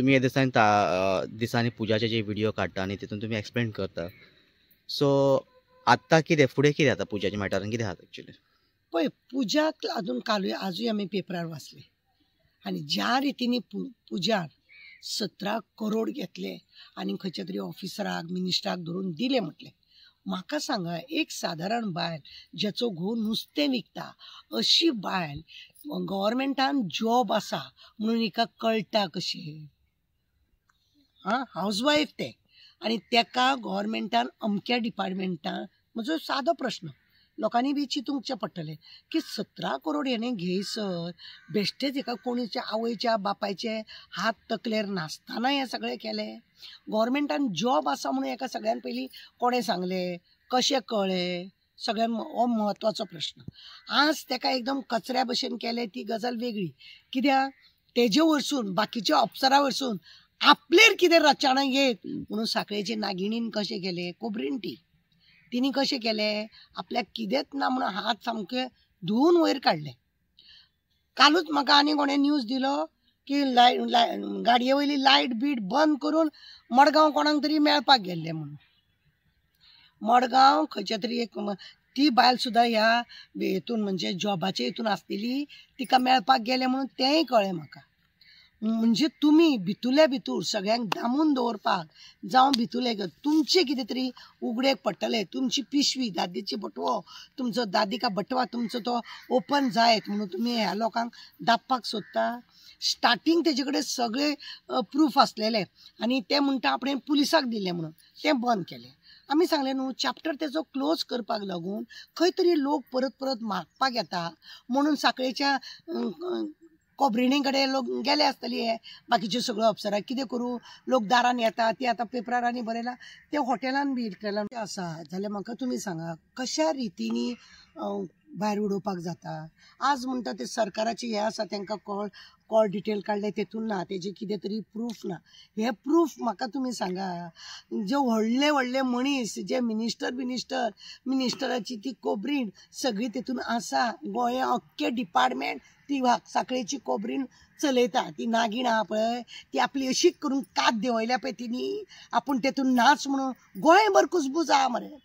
तुम्ही हे दिसांनी पुजाचे जे व्हिडिओ काढता आणि तितून तुम्ही एक्सप्लेन करता. सो आत्ता कितें फुडें कितें जाता पुजाच्या मॅटरान कितें जाता एक्चुअली? पळय पुजाक अजून कालूय आजूय आमी पेपरार वाचले आनी ज्या रितीनी पुजार 17 करोड घेतले आनी खंयच्या तरी ऑफिसराक मिनिस्टराक धरून दिले म्हटले. म्हाका सांगा एक सादारण बायल जेचो घोव नुस्तें विकता अशी बायल गव्हर्मेंटान जॉब आसा म्हणून हिका कळटा कशें? हाऊसवायफ ते आनी तेका गव्हर्मेंटान अमक्या डिपार्टमेंटान म्हजो सादो प्रश्न लोकांनी बी चिंतूंकचें पडटलें की 17 करोड हेणें घेयसर बेश्टेच हेका कोणीच्या आवयच्या बापायचे हात तकलेर नासतना हें सगळें केलें. गव्हर्मेंटान जॉब आसा म्हणून हेका सगळ्यान पयलीं कोणें सांगलें, कशें कळ्ळें? सगळ्यान हो म्हत्वाचो प्रश्न. आज तेका एकदम कचऱ्या भशेन केलें ती गजाल वेगळी. कित्याक तेजे वरसून बाकीच्या अप्सरा वरसून आपलेर कितें रचाणां येत म्हणून साखळेचे नागिणीन कशें केलें, कोबरींटी तिने कशें केलें, आपल्याक कितेंच ना म्हणून हात सामके धुवन वयर काडले. कालूच म्हाका आनी कोणें न्यूज दिलो की गाडये वयली लायट बीट बंद करून मडगांव कोणाक तरी मेळपाक गेल्ले म्हणून. मडगांव खंयच्या तरी एक ती बायल सुद्दां ह्या हेतून म्हणजे जॉबाचे हितून आसलेली तिका मेळपाक गेले म्हणून तेंय कळ्ळें म्हाका. म्हणजे तुम्ही भितुल्या भितूर सगळ्यांक दामून दवरपाक जावं भितुले तुमचे कितें तरी उगडेक पडटले. तुमची पिशवी दादीची बटवो तुमचो दादी का बटवा तुमचो तो ओपन जायत म्हणून तुम्ही ह्या लोकांक दाबपाक सोदता. स्टार्टींग तेजे कडेन सगळे प्रूफ आसलेले आनी ते म्हणटा आपणें पुलिसाक दिले म्हणून तें बंद केलें. आमी सांगलें न्हू चॅप्टर तेजो क्लोज करपाक लागून खंय तरी लोक परत परत मागपाक येता म्हणून साखळेच्या कोबरिणी कडेन लोक गेले आसतली. हे बाकीच्यो सगळ्यो अप्सरा कितें करूं लोक दारान येता ती आतां पेपरांनी बरयलां ते हॉटेलान बी इतलें आसा जाल्यार म्हाका तुमी सांगा कशा रितीनी भायर उडोवपाक जाता. आज म्हणटा ते सरकाराचे हे आसा तांकां कॉल डिटेल काडले तेतून ना तेजे कितें तरी प्रूफ ना. हे प्रूफ म्हाका तुमी सांगा जे व्हडले व्हडले मनीस जे मिनिस्टराची ती कोबरीण सगळी तेतून आसा. गोंया अख्खे डिपार्टमेंट ती साखळेची कोबरीण चलयता. ती नागीण आहा पळय ती आपली अशी करून कात देंवयल्या पळय तिनी आपूण तेतून नाच म्हणून गोंयभर कुजबूज आहा मरे.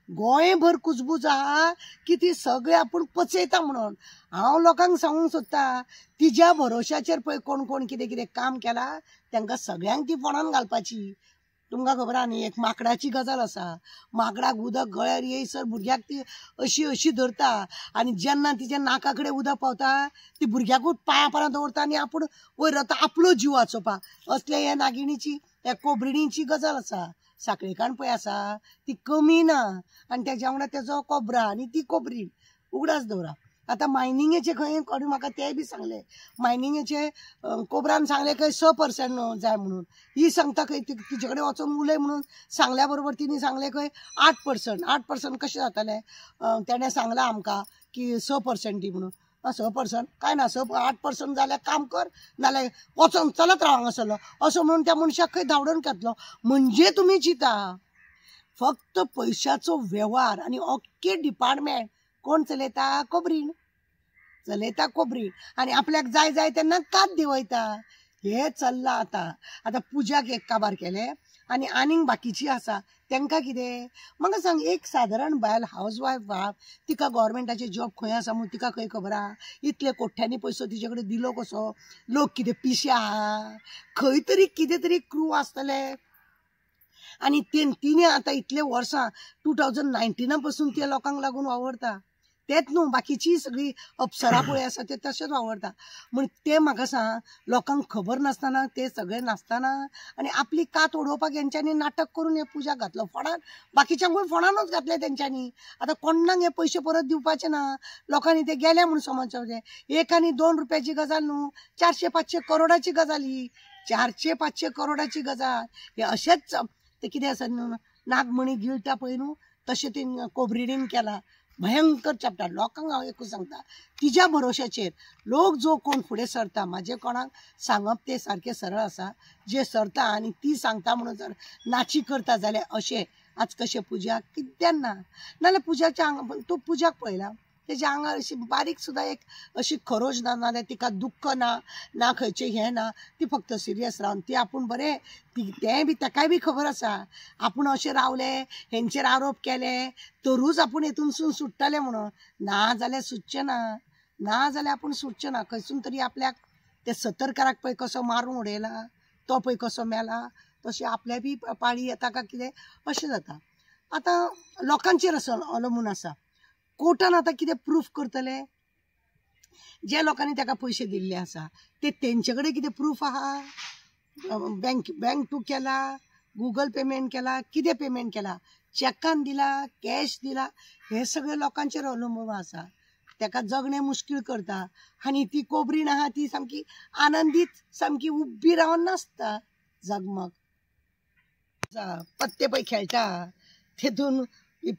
गोंयभर कुजबूज आहा की ती सगळे आपूण पचयता म्हणून. हांव लोकांक सांगूंक सोदता तिच्या भरोशाचेर पळय कोण कोण कितें कितें काम केलां तांकां सगळ्यांक ती फोंडान घालपाची. तुमकां खबर आहा न्ही एक माकडाची गजाल आसा. माकडाक उदक गळ्यार येयसर भुरग्याक ती अशी अशी धरता आनी जेन्ना तिच्या नाका कडेन उदक पावता ती भुरग्याकूच पांयां पारां दवरता आनी आपूण वयर वता आपलो जीव वाचोवपाक. असले हे नागिणीची ह्या कोबरिणीची गजाल आसा. साखळेकान पळय आसा ती कमी ना आनी तेज्या वांगडा तेजो कोबरा आनी ती कोबरीण उगडास दवरा. आतां मायनिंगेचे खंय कोणें म्हाका तेय बी सांगले मायनिंगेचे कोबरान सांगले खंय 6% जाय म्हणून. ही सांगता खंय तिचे कडेन वचून उलय म्हणून सांगल्या बरोबर तिने सांगले खंय 8% कशें जातालें. तेणें सांगलां आमकां की 6% दी म्हणून. 6% काय ना 8% जाल्यार काम कर नाल्यार वचोन चलत राव हांगासरलो असो म्हणून त्या मनशाक खंय धांवडोन घातलो. म्हणजे तुमी चिंता फक्त पयशाचो वेव्हार आनी अख्खे डिपार्टमेंट कोण चलयता कोबरीण आनी आपल्याक जाय जाय तेन्ना कात देंवयता. हे चल्लां आतां पुजाक एक काबार केले आनी आनीक बाकीची आसा तांकां कितें. म्हाका सांग एक सादारण बायल हाऊसवायफ तिका गव्हर्मेंटाचे जॉब खंय आसा म्हणून तिका खंय खबर आहा. इतले कोठ्यांनी पयसो तिचे कडेन दिलो कसो. लोक कितें पिशे आहा खंय तरी कितें तरी क्रू आसतले आनी तिने आतां इतले वर्सां 2019 पासून ते लोकांक लागून वावरता. तेच न्हू बाकीची सगळी अप्सरा पळय आसा ते तशेंच वावरता. म्हण ते म्हाका सांग लोकांक खबर नासतना ते सगळे नासतना आनी आपली कात उडोवपाक हेंच्यांनी नाटक करून हे पुजाक घातलो फोंडान. बाकीच्यांकूय फोंडानूच घातले तेंच्यांनी. आतां कोणाक हे पयशे परत दिवपाचे ना. लोकांनी ते गेले म्हणून समजचें. 1 आनी 2 रुपयाची गजाल न्हू 400-500 करोडाची गजाल ही. 400-500 करोडाची गजाल. हे अशेंच ते कितें आसा न्हू नागमणी गिळटा पळय न्हू तशें ती कोबरिणीन केला. भयंकर चॅप्टर. लोकांक हांव एकूच सांगता तिच्या भरोशाचेर लोक जो कोण फुडें सरता म्हाजे कोणाक सांगप ते सारकें सरळ आसा. जे सरता आनी ती सांगता म्हणून जर नाची करता जाल्यार अशें आज कशें पुजाक कित्यान ना नाल्यार पुजाच्या तूं पुजाक पळयला तेज्या आंगार अशी बारीक सुद्दां एक अशी खरोज ना, नाल्यार तिका दुख्ख ना खंयचें हें ना, ती फक्त सिरियस रावन ती आपूण बरें तें बी ताकाय बी खबर आसा आपूण अशें रावले, हेंचेर आरोप केले तरूच आपूण हेतूनसून सुट्टले म्हणून. ना जाल्यार सुटचें ना आपूण सुटचें ना. खंयसून तरी आपल्याक ते सतरकाराक पळय कसो मारून उडयला, तो पळय कसो मेला, तशें आपल्या बी पाळी येता काय कितें अशें जाता. आतां लोकांचेर अवलंबून आसा. कोर्टान आतां कितें प्रूफ करतले? जे लोकांनी ताका पयशे दिल्ले आसा ते तेंचे कडेन कितें प्रूफ आहा? बँक टू केला, गुगल पेमेंट केला, कितें पेमेंट केला, चॅकान दिला, कॅश दिला, हे सगळे लोकांचेर अवलंबून आसा. ताका जगणें मुश्कील करता. आनी ती कोबरीण आहा ती सामकी आनंदीत सामकी उब्बी रावन नाचता जगमग. पत्ते पळय खेळटा तेतून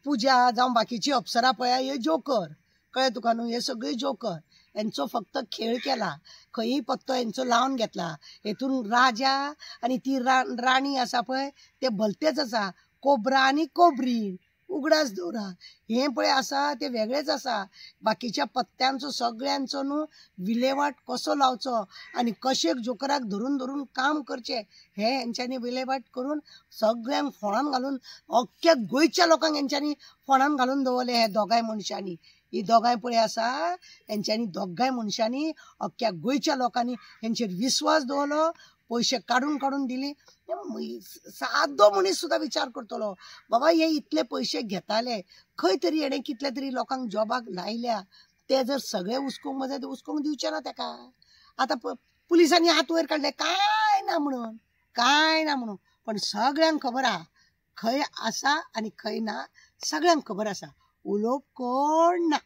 पुजा जावं बाकीची अप्सरा पळय हे जोकर कळ्ळें तुका न्हू, हे सगळे जोकर हेंचो फक्त खेळ केला. खंयी पत्तो हेंचो लावन घेतला. हेतून राजा आनी ती राणी आसा पळय ते भलतेच आसा. कोबरा आनी कोबरीण उगडास दवरा हें पळय आसा ते वेगळेच आसा. बाकीच्या पत्त्यांचो सगळ्यांचो न्हू विलेवाट कसो लावचो आनी कशें जोकराक धरून धरून काम करचें हें हेंच्यांनी विलेवाट करून सगळ्यांक फोंडान घालून अख्ख्या गोंयच्या लोकांक हेंच्यांनी फोंडान घालून दवरले. हे दोगांय मनशांनी ही दोगांय पळय आसा हेंच्यांनी दोगांय मनशांनी अख्ख्या गोंयच्या लोकांनी हेंचेर विश्वास दवरलो. पयशे काडून दिली. सादो मनीस सुद्दां विचार करतलो बाबा हे इतले पयशे घेताले खंय तरी हेणें कितले तरी लोकांक जॉबाक लायल्या, ते जर सगळे हुस्कोवंक जाय हुस्कोवंक दिवचे ना ताका. आतां पुलिसांनी हात वयर काडले काय ना म्हणून पण सगळ्यांक खबर आहा खंय आसा आनी खंय ना, सगळ्यांक खबर आसा. उलोवप कोण ना.